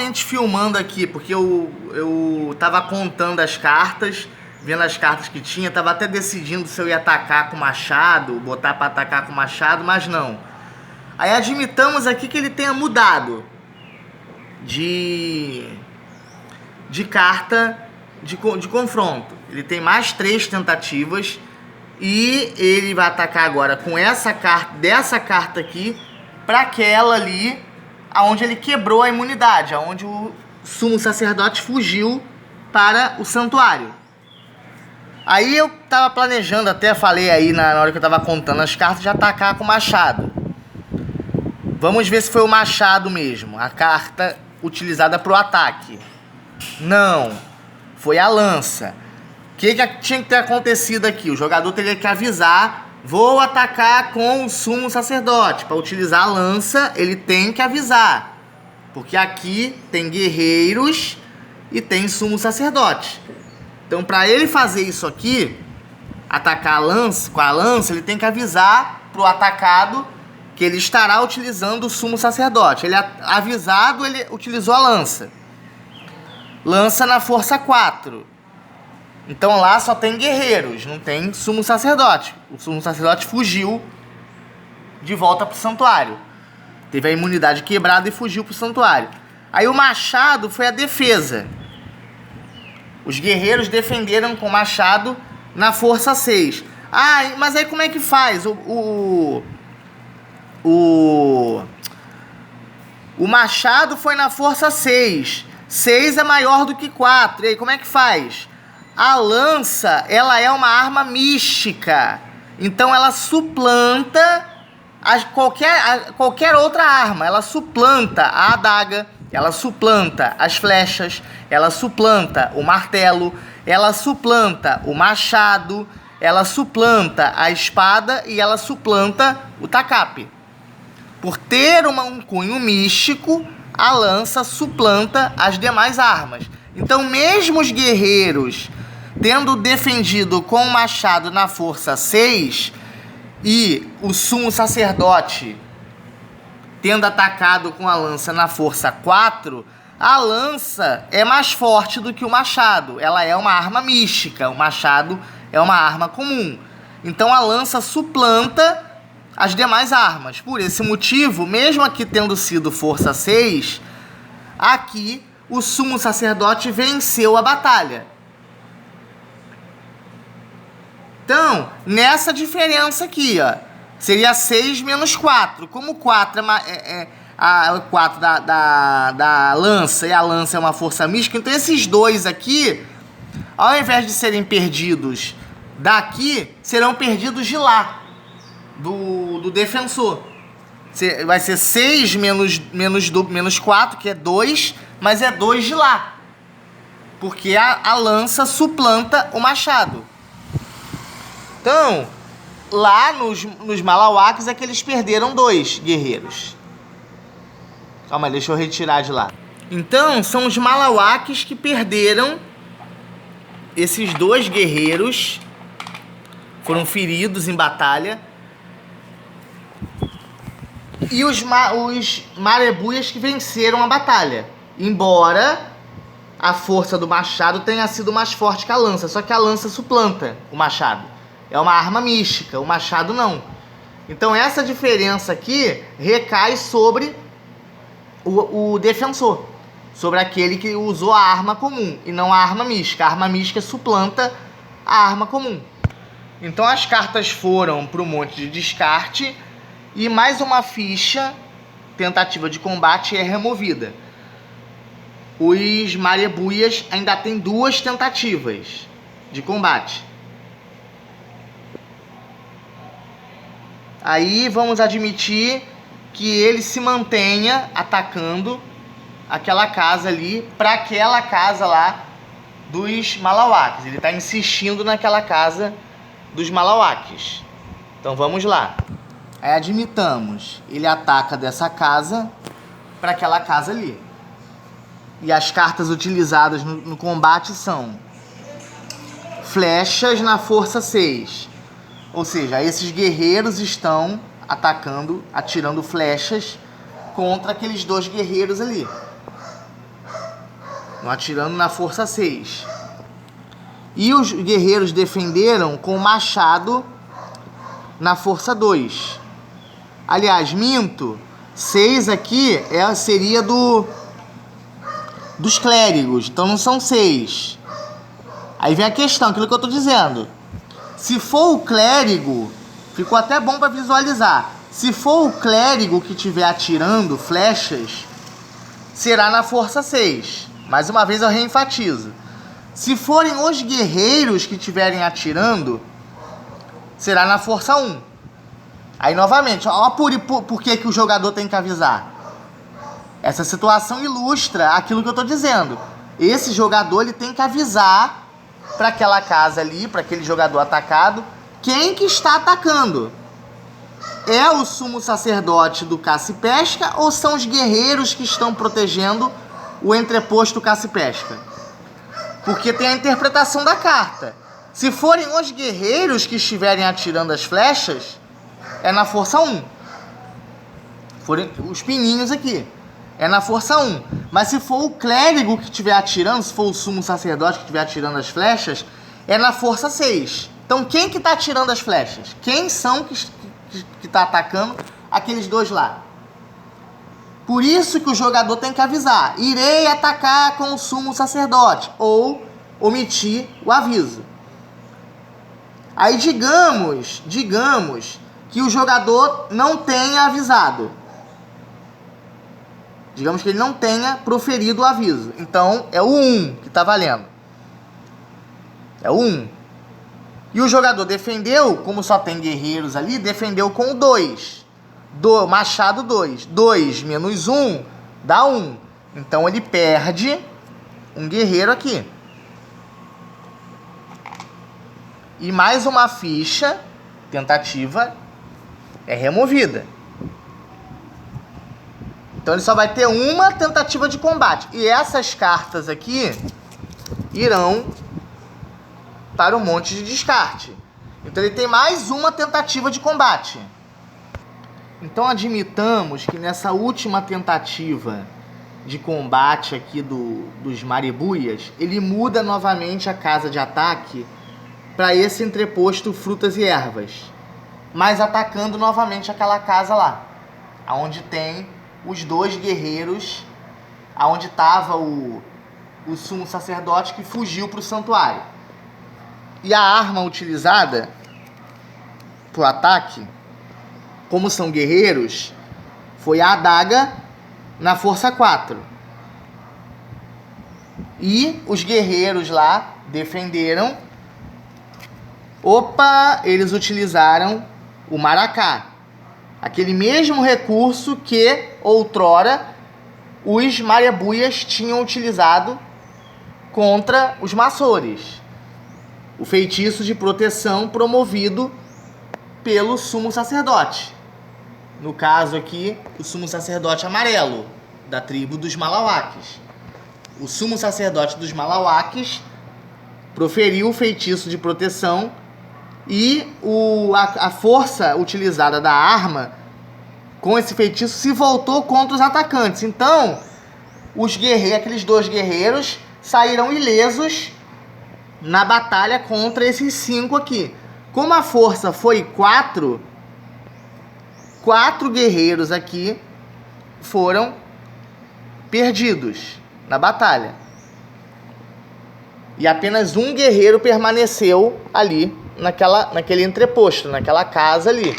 realmente filmando aqui, porque eu tava contando as cartas, vendo as cartas que tinha, tava até decidindo se eu ia atacar com machado, botar para atacar com machado, mas não. Aí admitamos aqui que ele tenha mudado de carta de confronto. Ele tem mais 3 tentativas e ele vai atacar agora com essa carta, dessa carta aqui, para aquela ali, aonde ele quebrou a imunidade, aonde o sumo sacerdote fugiu para o santuário. Aí eu tava planejando, até falei aí na hora que eu tava contando as cartas, de atacar com o machado. Vamos ver se foi o machado mesmo, a carta utilizada para o ataque. Não, foi a lança. O que tinha que ter acontecido aqui? O jogador teria que avisar: vou atacar com o sumo sacerdote. Para utilizar a lança, ele tem que avisar, porque aqui tem guerreiros e tem sumo sacerdote. Então, para ele fazer isso aqui, atacar a lança, com a lança, ele tem que avisar para o atacado que ele estará utilizando o sumo sacerdote. Ele avisado, ele utilizou a lança. Lança na força 4. Então lá só tem guerreiros, não tem sumo sacerdote. O sumo sacerdote fugiu de volta para o santuário. Teve a imunidade quebrada e fugiu para o santuário. Aí o machado foi a defesa. Os guerreiros defenderam com o machado na força 6. Ah, mas aí como é que faz? O machado foi na força 6. 6 é maior do que 4. E aí, como é que faz? A lança, ela é uma arma mística. Então, ela suplanta qualquer outra arma. Ela suplanta a adaga, ela suplanta as flechas, ela suplanta o martelo, ela suplanta o machado, ela suplanta a espada e ela suplanta o tacape. Por ter um cunho místico, a lança suplanta as demais armas. Então, mesmo os guerreiros tendo defendido com o machado na força 6 e o sumo sacerdote tendo atacado com a lança na força 4, a lança é mais forte do que o machado. Ela é uma arma mística, o machado é uma arma comum. Então, a lança suplanta as demais armas. Por esse motivo, mesmo aqui tendo sido força 6, aqui o sumo sacerdote venceu a batalha. Então, nessa diferença aqui, ó, seria 6 menos 4. Como 4 a 4 da lança e a lança é uma força mística, então esses dois aqui, ao invés de serem perdidos daqui, serão perdidos de lá. Do defensor. Vai ser 6 menos 4, que é 2, mas é 2 de lá. Porque a lança suplanta o machado. Então, lá nos Malawakes é que eles perderam 2 guerreiros. Calma, deixa eu retirar de lá. Então, são os Malawakes que perderam esses 2 guerreiros. Foram feridos em batalha. E os Marebuias que venceram a batalha. Embora a força do machado tenha sido mais forte que a lança. Só que a lança suplanta o machado. É uma arma mística, o machado não. Então essa diferença aqui recai sobre o defensor. Sobre aquele que usou a arma comum e não a arma mística. A arma mística suplanta a arma comum. Então as cartas foram para o monte de descarte. E mais uma ficha, tentativa de combate, é removida. Os Marebuias ainda tem 2 tentativas de combate. Aí vamos admitir que ele se mantenha atacando aquela casa ali, para aquela casa lá dos Malawakes. Ele está insistindo naquela casa dos Malawakes. Então vamos lá. Aí admitamos, ele ataca dessa casa para aquela casa ali. E as cartas utilizadas no combate são flechas na força 6. Ou seja, esses guerreiros estão atacando, atirando flechas contra aqueles 2 guerreiros ali. Estão atirando na força 6. E os guerreiros defenderam com o machado na força 2. Aliás, minto. 6 aqui seria dos clérigos. Então não são 6. Aí vem a questão, aquilo que eu estou dizendo. Se for o clérigo, ficou até bom para visualizar. Se for o clérigo que estiver atirando flechas, será na força 6. Mais uma vez eu reenfatizo. Se forem os guerreiros que estiverem atirando, será na força 1. Aí novamente, ó, por que o jogador tem que avisar. Essa situação ilustra aquilo que eu estou dizendo. Esse jogador ele tem que avisar para aquela casa ali, para aquele jogador atacado, quem que está atacando. É o sumo sacerdote do caça e pesca ou são os guerreiros que estão protegendo o entreposto caça e pesca? Porque tem a interpretação da carta. Se forem os guerreiros que estiverem atirando as flechas, é na força 1. Forem os pininhos aqui. É na força 1. Mas se for o clérigo que estiver atirando, se for o sumo sacerdote que estiver atirando as flechas, é na força 6. Então quem que está atirando as flechas? Quem são que está atacando aqueles dois lá? Por isso que o jogador tem que avisar. Irei atacar com o sumo sacerdote. Ou omitir o aviso. Aí digamos que o jogador não tenha avisado. Digamos que ele não tenha proferido o aviso. Então, é o 1 que está valendo. É o 1. E o jogador defendeu, como só tem guerreiros ali, defendeu com o 2. Machado 2. 2 menos 1 dá 1. Então, ele perde um guerreiro aqui. E mais uma ficha, tentativa, é removida. Então ele só vai ter uma tentativa de combate. E essas cartas aqui irão para o monte de descarte. Então ele tem mais uma tentativa de combate. Então admitamos que nessa última tentativa de combate aqui dos Marebuias, ele muda novamente a casa de ataque para esse entreposto frutas e ervas. Mas atacando novamente aquela casa lá. Onde tem os dois guerreiros, aonde estava o sumo sacerdote que fugiu para o santuário. E a arma utilizada para o ataque, como são guerreiros, foi a adaga na força 4. E os guerreiros lá defenderam. Eles utilizaram o maracá. Aquele mesmo recurso que outrora os Marebuias tinham utilizado contra os maçores. O feitiço de proteção promovido pelo sumo sacerdote. No caso aqui, o sumo sacerdote amarelo, da tribo dos Malauaques. O sumo sacerdote dos Malauaques proferiu o feitiço de proteção e a força utilizada da arma com esse feitiço se voltou contra os atacantes. Então, aqueles dois guerreiros saíram ilesos na batalha contra esses 5 aqui. Como a força foi 4 guerreiros aqui foram perdidos na batalha. E apenas um guerreiro permaneceu ali naquele entreposto, naquela casa ali.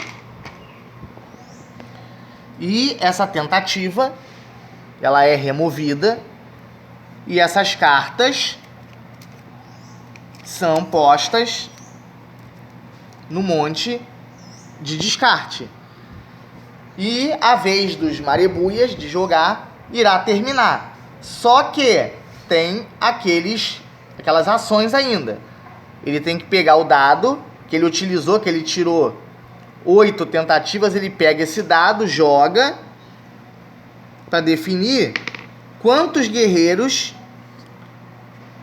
E essa tentativa, ela é removida e essas cartas são postas no monte de descarte. E a vez dos Marebuias de jogar irá terminar. Só que tem aquelas ações ainda. Ele tem que pegar o dado que ele utilizou, que ele tirou 8 tentativas, ele pega esse dado, joga para definir quantos guerreiros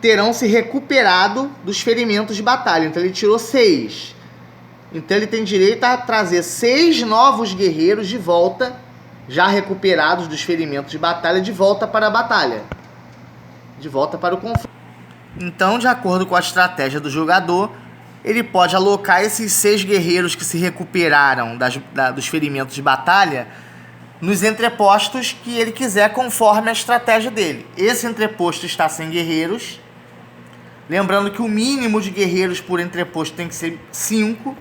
terão se recuperado dos ferimentos de batalha. Então ele tirou 6. Então ele tem direito a trazer 6 novos guerreiros de volta, já recuperados dos ferimentos de batalha, de volta para a batalha. de volta para o confronto. Então, de acordo com a estratégia do jogador, ele pode alocar esses 6 guerreiros que se recuperaram dos ferimentos de batalha nos entrepostos que ele quiser, conforme a estratégia dele. Esse entreposto está sem guerreiros. Lembrando que o mínimo de guerreiros por entreposto tem que ser 5.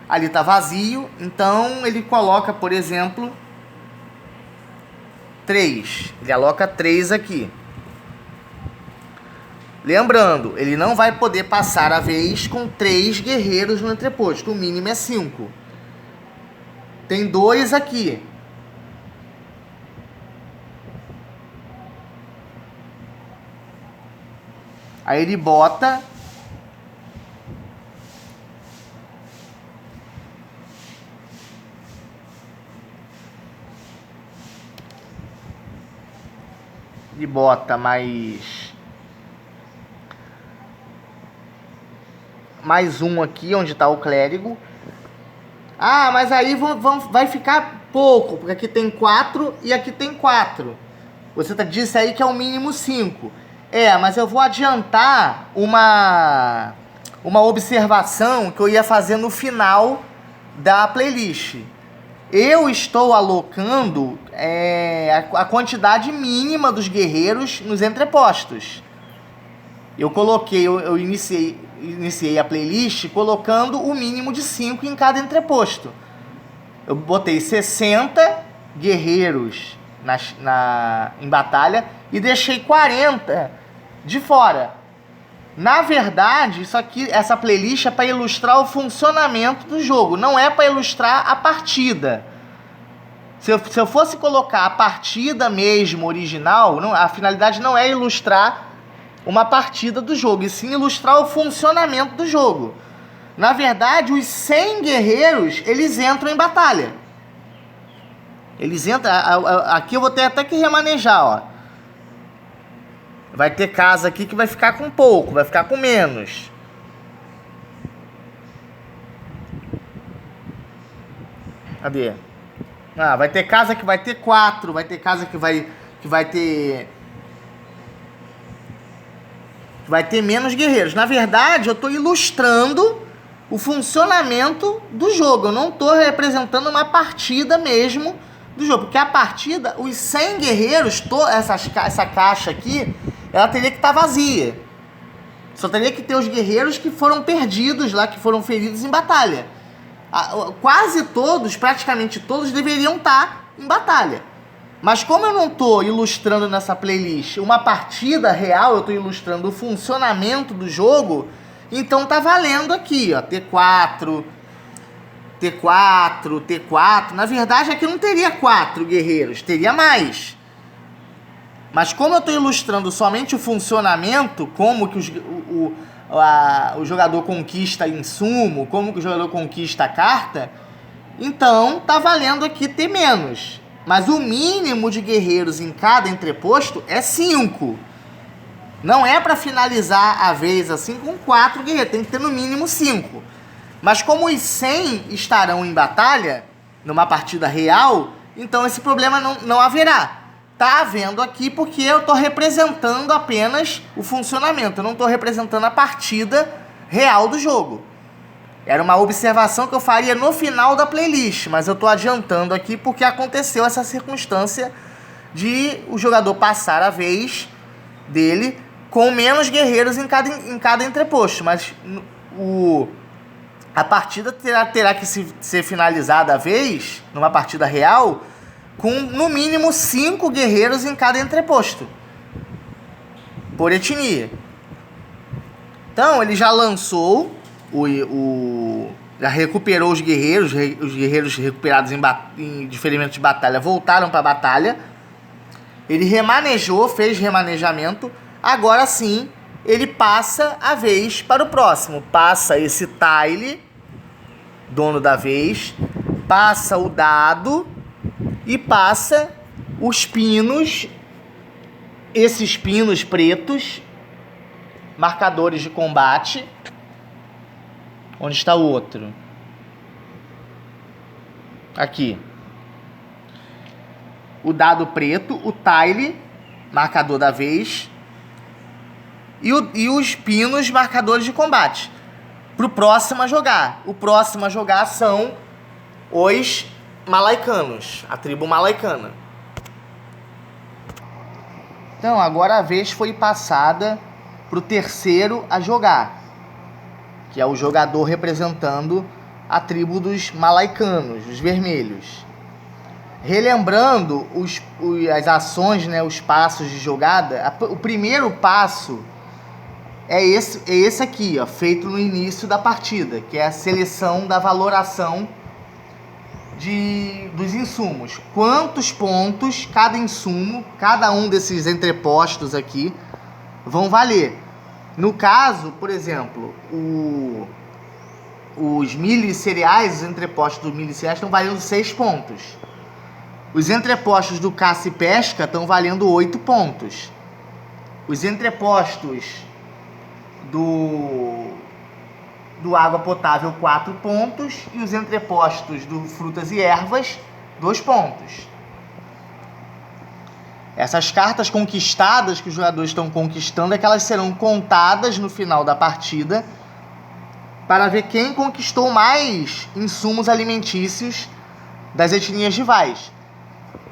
Ali está vazio, então ele coloca, por exemplo, 3. Ele aloca 3 aqui. Lembrando, ele não vai poder passar a vez com 3 guerreiros no entreposto. O mínimo é 5. Tem 2 aqui. Aí ele bota mais um aqui, onde está o clérigo. Ah, mas aí vai ficar pouco, porque aqui tem 4 e aqui tem 4. Você disse aí que é o mínimo 5. Mas eu vou adiantar uma observação que eu ia fazer no final da playlist. Eu estou alocando a quantidade mínima dos guerreiros nos entrepostos. Eu iniciei a playlist colocando o mínimo de 5 em cada entreposto. Eu botei 60 guerreiros em batalha e deixei 40 de fora. Na verdade, essa playlist é para ilustrar o funcionamento do jogo, não é para ilustrar a partida. Se eu fosse colocar a partida mesmo, original, a finalidade não é ilustrar uma partida do jogo, e sim ilustrar o funcionamento do jogo. Na verdade, os 100 guerreiros, eles entram em batalha. Eles entram... Aqui eu vou ter até que remanejar, ó. Vai ter casa aqui que vai ficar com pouco, vai ficar com menos. Cadê? Vai ter casa que vai ter 4, vai ter casa que vai ter menos guerreiros. Na verdade, eu estou ilustrando o funcionamento do jogo. Eu não estou representando uma partida mesmo do jogo. Porque a partida, os 100 guerreiros, essa caixa aqui, ela teria que estar vazia. Só teria que ter os guerreiros que foram perdidos lá, que foram feridos em batalha. Quase todos, praticamente todos, deveriam estar em batalha. Mas como eu não estou ilustrando nessa playlist uma partida real, eu estou ilustrando o funcionamento do jogo, então tá valendo aqui, ó, T4, T4, T4. Na verdade, aqui não teria 4 guerreiros, teria mais. Mas como eu estou ilustrando somente o funcionamento, como que o jogador conquista insumo, como que o jogador conquista a carta, então tá valendo aqui ter menos. Mas o mínimo de guerreiros em cada entreposto é 5. Não é para finalizar a vez assim com 4 guerreiros, tem que ter no mínimo 5. Mas como os 100 estarão em batalha, numa partida real, então esse problema não haverá. Tá havendo aqui porque eu estou representando apenas o funcionamento, eu não estou representando a partida real do jogo. Era uma observação que eu faria no final da playlist, mas eu estou adiantando aqui porque aconteceu essa circunstância de o jogador passar a vez dele com menos guerreiros em cada entreposto. Mas a partida terá que ser finalizada a vez, numa partida real, com no mínimo 5 guerreiros em cada entreposto, por etnia. Então ele já lançou, já recuperou os guerreiros recuperados em ferimentos de batalha voltaram para a batalha. Ele remanejou, fez remanejamento. Agora sim, ele passa a vez para o próximo. Passa esse tile, dono da vez, passa o dado e passa os pinos, esses pinos pretos, marcadores de combate. Onde está o outro? Aqui. O dado preto, o tile, marcador da vez, e os pinos marcadores de combate. Pro próximo a jogar. O próximo a jogar são os malaicanos, a tribo malaicana. Então, agora a vez foi passada pro terceiro a jogar, que é o jogador representando a tribo dos malaicanos, os vermelhos. Relembrando as ações, né, os passos de jogada, o primeiro passo é esse aqui, ó, feito no início da partida, que é a seleção da valoração dos insumos. Quantos pontos cada insumo, cada um desses entrepostos aqui, vão valer. No caso, por exemplo, os milicereais, os entrepostos dos milicereais estão valendo 6 pontos. Os entrepostos do caça e pesca estão valendo 8 pontos. Os entrepostos do água potável, 4 pontos. E os entrepostos do frutas e ervas, 2 pontos. Essas cartas conquistadas que os jogadores estão conquistando é que elas serão contadas no final da partida para ver quem conquistou mais insumos alimentícios das etnias rivais.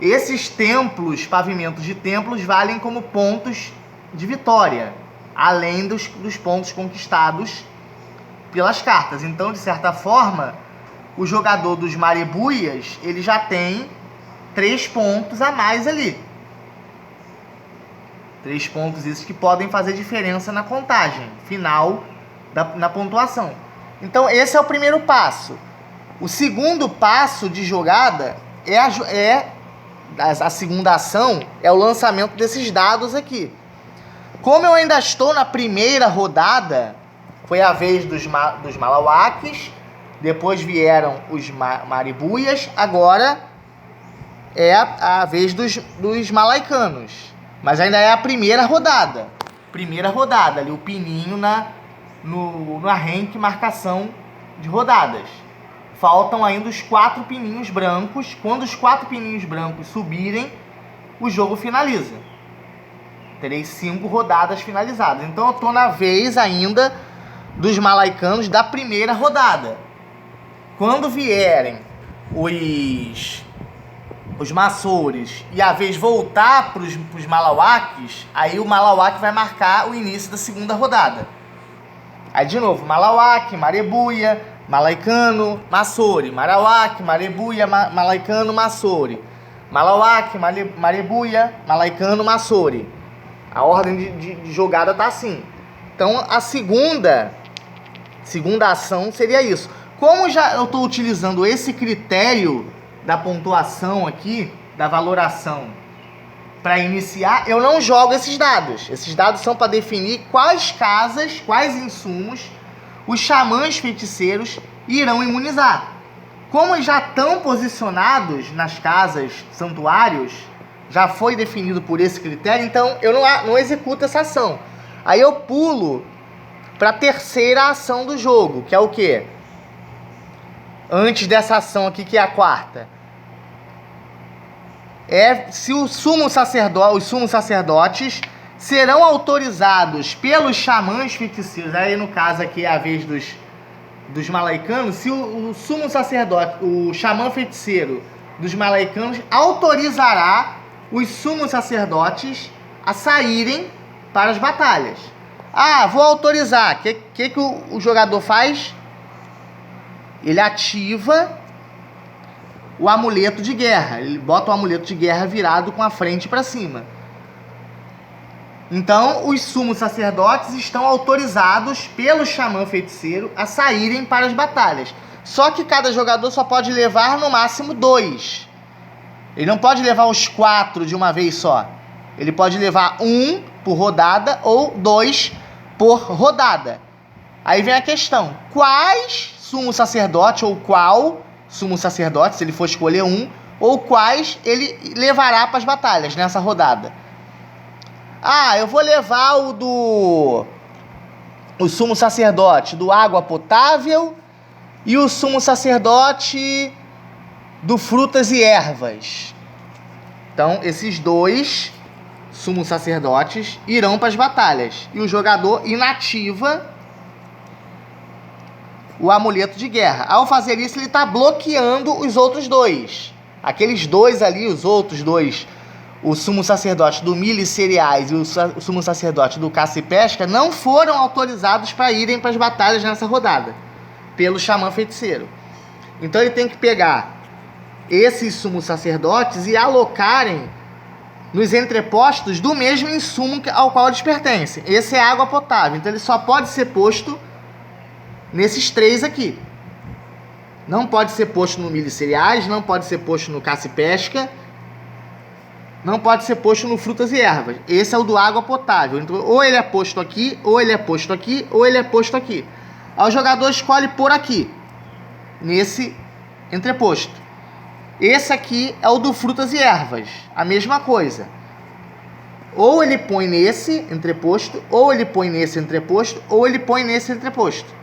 Esses templos, pavimentos de templos, valem como pontos de vitória, além dos pontos conquistados pelas cartas. Então, de certa forma, o jogador dos Marebuias, ele já tem 3 pontos a mais ali. 3 pontos esses que podem fazer diferença na contagem final, na pontuação. Então, esse é o primeiro passo. O segundo passo de jogada a segunda ação é o lançamento desses dados aqui. Como eu ainda estou na primeira rodada, foi a vez dos Malawakes, depois vieram os Maribuias, agora é a vez dos Malaicanos. Mas ainda é a primeira rodada. Primeira rodada, ali o pininho no arranque marcação de rodadas. Faltam ainda os 4 pininhos brancos. Quando os 4 pininhos brancos subirem, o jogo finaliza. Terei 5 rodadas finalizadas. Então eu estou na vez ainda dos malaicanos da primeira rodada. Quando vierem os maçores e a vez voltar para os malawakes, aí o malawake vai marcar o início da segunda rodada. Aí de novo, malawake, marebuia, malaicano, maçore, malawake, marebuia, malaicano, maçore, malawake, marebuia, malaicano, maçore. A ordem de jogada tá assim. Então a segunda ação seria isso. Como já eu estou utilizando esse critério da pontuação aqui, da valoração, para iniciar, eu não jogo esses dados. Esses dados são para definir quais casas, quais insumos os xamãs feiticeiros irão imunizar. Como já estão posicionados nas casas, santuários, já foi definido por esse critério, então eu não executo essa ação. Aí eu pulo para a terceira ação do jogo, que é o quê? Antes dessa ação aqui, que é a quarta. Se os sumos sacerdotes serão autorizados pelos xamãs feiticeiros, aí no caso aqui é a vez dos malaicanos, se o sumo sacerdote, o xamã feiticeiro dos malaicanos, autorizará os sumos sacerdotes a saírem para as batalhas. Vou autorizar. O que o jogador faz? Ele ativa o amuleto de guerra. Ele bota o amuleto de guerra virado com a frente para cima. Então, os sumos sacerdotes estão autorizados pelo xamã feiticeiro a saírem para as batalhas. Só que cada jogador só pode levar no máximo 2. Ele não pode levar os 4 de uma vez só. Ele pode levar 1 por rodada ou 2 por rodada. Aí vem a questão. Quais sumo sacerdote ou qual sumo sacerdote, se ele for escolher um, ou quais ele levará para as batalhas nessa rodada? Eu vou levar o sumo sacerdote do água potável e o sumo sacerdote do frutas e ervas. Então, esses 2 sumos sacerdotes irão para as batalhas. E o jogador inativa o amuleto de guerra. Ao fazer isso, ele está bloqueando os outros dois. Aqueles dois ali, os outros dois, o sumo sacerdote do milho e cereais e o sumo sacerdote do caça e pesca, não foram autorizados para irem para as batalhas nessa rodada, pelo xamã feiticeiro. Então ele tem que pegar esses sumos sacerdotes e alocarem nos entrepostos do mesmo insumo ao qual eles pertencem. Esse é água potável, então ele só pode ser posto nesses três aqui. Não pode ser posto no milho e cereais, não pode ser posto no caça e pesca, não pode ser posto no frutas e ervas. Esse é o do água potável. Então, ou ele é posto aqui, ou ele é posto aqui, ou ele é posto aqui. Aí o jogador escolhe por aqui, nesse entreposto. Esse aqui é o do frutas e ervas, a mesma coisa. Ou ele põe nesse entreposto, ou ele põe nesse entreposto, ou ele põe nesse entreposto.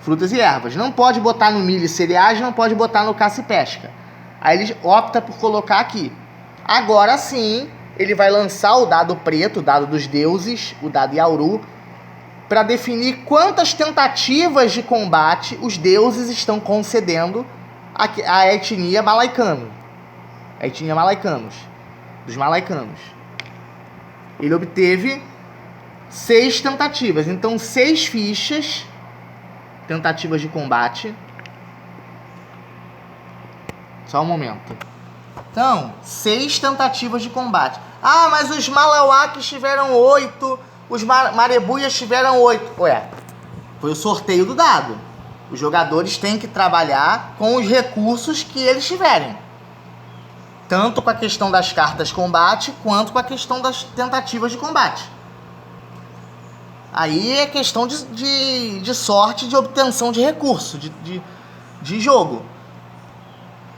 Frutas e ervas. Não pode botar no milho e cereais, não pode botar no caça e pesca. Aí ele opta por colocar aqui. Agora sim, ele vai lançar o dado preto, o dado dos deuses, o dado Yauru, para definir quantas tentativas de combate os deuses estão concedendo à etnia malaicano. A etnia malaicanos. Dos malaicanos. Ele obteve 6 tentativas. Então, 6 fichas, tentativas de combate. Só um momento. Então, 6 tentativas de combate. Ah, mas os Malauaques tiveram 8, os Marebuias tiveram 8. Ué, foi o sorteio do dado. Os jogadores têm que trabalhar com os recursos que eles tiverem. Tanto com a questão das cartas combate, quanto com a questão das tentativas de combate. Aí é questão de sorte, de obtenção de recurso, de jogo.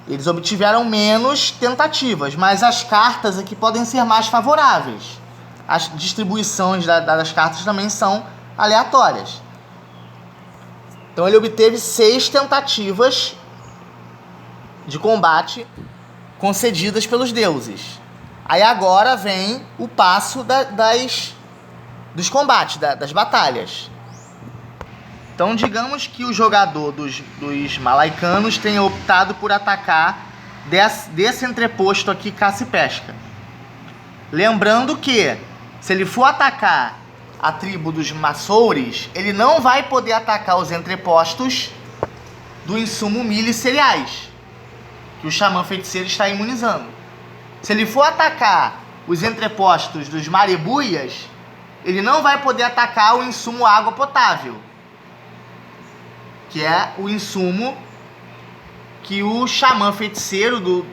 Eles obtiveram menos tentativas, mas as cartas aqui podem ser mais favoráveis. As distribuições das cartas também são aleatórias. Então ele obteve 6 tentativas de combate concedidas pelos deuses. Aí agora vem o passo dos combates, das batalhas. Então digamos que o jogador dos malaicanos tenha optado por atacar desse entreposto aqui caça e pesca. Lembrando que se ele for atacar a tribo dos Massoures, ele não vai poder atacar os entrepostos do insumo milho e cereais, que o xamã feiticeiro está imunizando. Se ele for atacar os entrepostos dos Marebuias, ele não vai poder atacar o insumo água potável, que é o insumo que o xamã feiticeiro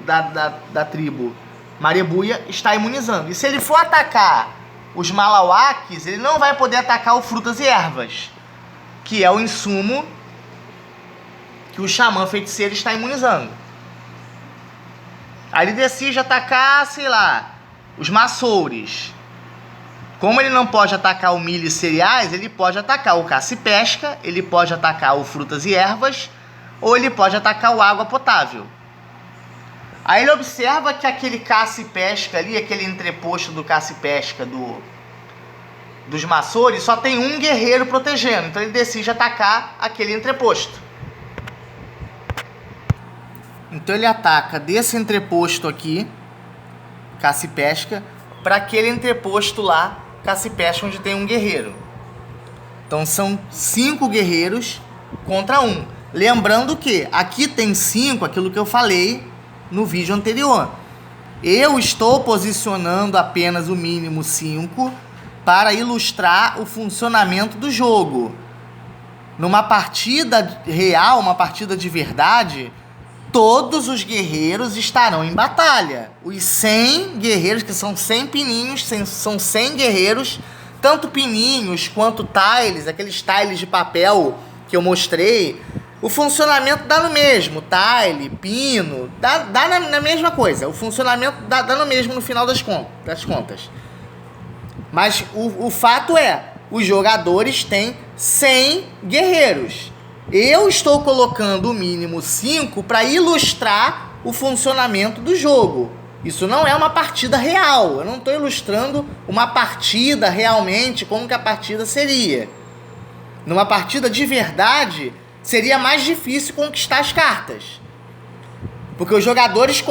da tribo Marebuia está imunizando. E se ele for atacar os Malauaques, ele não vai poder atacar o frutas e ervas, que é o insumo que o xamã feiticeiro está imunizando. Aí ele decide atacar, sei lá, os Massoures. Como ele não pode atacar o milho e cereais, ele pode atacar o caça e pesca, ele pode atacar o frutas e ervas, ou ele pode atacar o água potável. Aí ele observa que aquele caça e pesca ali, aquele entreposto do caça e pesca dos Massoures, só tem um guerreiro protegendo. Então ele decide atacar aquele entreposto. Então ele ataca desse entreposto aqui, caça e pesca, para aquele entreposto lá, caça e pesca, onde tem um guerreiro. Então são 5 guerreiros contra 1. Lembrando que aqui tem 5, aquilo que eu falei no vídeo anterior. Eu estou posicionando apenas o mínimo 5 para ilustrar o funcionamento do jogo. Numa partida real, uma partida de verdade, todos os guerreiros estarão em batalha. Os 100 guerreiros, que são 100 pininhos, são 100 guerreiros, tanto pininhos quanto tiles, aqueles tiles de papel que eu mostrei. O funcionamento dá no mesmo, tile, pino, dá na mesma coisa. O funcionamento dá no mesmo no final das contas. Mas o fato é, os jogadores têm 100 guerreiros. Eu estou colocando o mínimo 5 para ilustrar o funcionamento do jogo. Isso não é uma partida real. Eu não estou ilustrando uma partida realmente, como que a partida seria. Numa partida de verdade, seria mais difícil conquistar as cartas. Porque os jogadores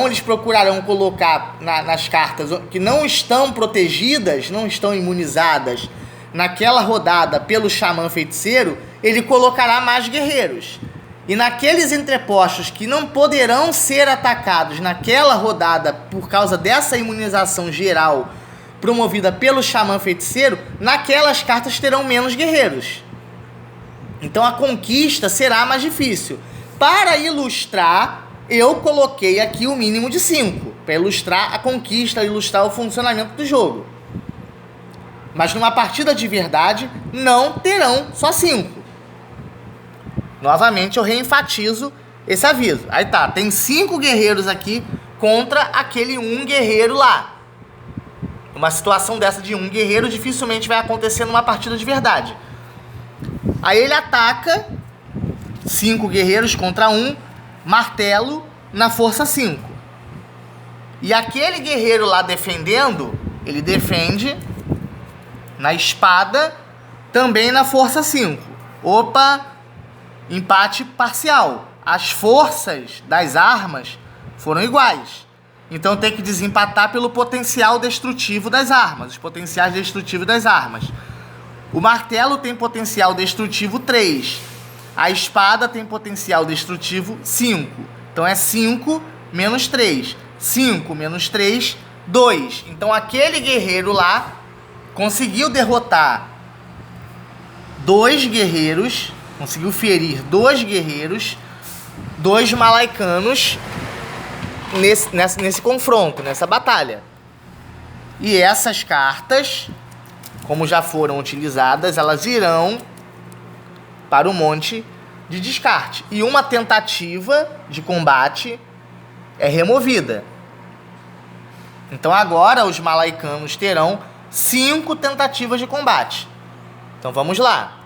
eles procurarão colocar nas cartas que não estão protegidas, não estão imunizadas naquela rodada pelo xamã feiticeiro, ele colocará mais guerreiros. E naqueles entrepostos que não poderão ser atacados naquela rodada por causa dessa imunização geral promovida pelo xamã feiticeiro, naquelas cartas terão menos guerreiros. Então a conquista será mais difícil. Para ilustrar, eu coloquei aqui o mínimo de 5, para ilustrar a conquista, ilustrar o funcionamento do jogo. Mas numa partida de verdade, não terão só 5. Novamente eu reenfatizo esse aviso. Aí tá, tem 5 guerreiros aqui contra aquele 1 guerreiro lá. Uma situação dessa de 1 guerreiro dificilmente vai acontecer numa partida de verdade. Aí ele ataca 5 guerreiros contra 1, martelo na força 5. E aquele guerreiro lá defendendo, ele defende na espada também na força 5. Opa, empate parcial. As forças das armas foram iguais. Então tem que desempatar pelo potencial destrutivo das armas, os potenciais destrutivos das armas. O martelo tem potencial destrutivo 3. A espada tem potencial destrutivo 5. Então é 5 menos 3. 5 menos 3, 2. Então aquele guerreiro lá conseguiu derrotar 2 guerreiros, conseguiu ferir 2 guerreiros, 2 malaicanos nesse confronto, nessa batalha. E essas cartas, como já foram utilizadas, elas irão para o monte de descarte. E uma tentativa de combate é removida. Então agora os malaicanos terão 5 tentativas de combate. Então vamos lá.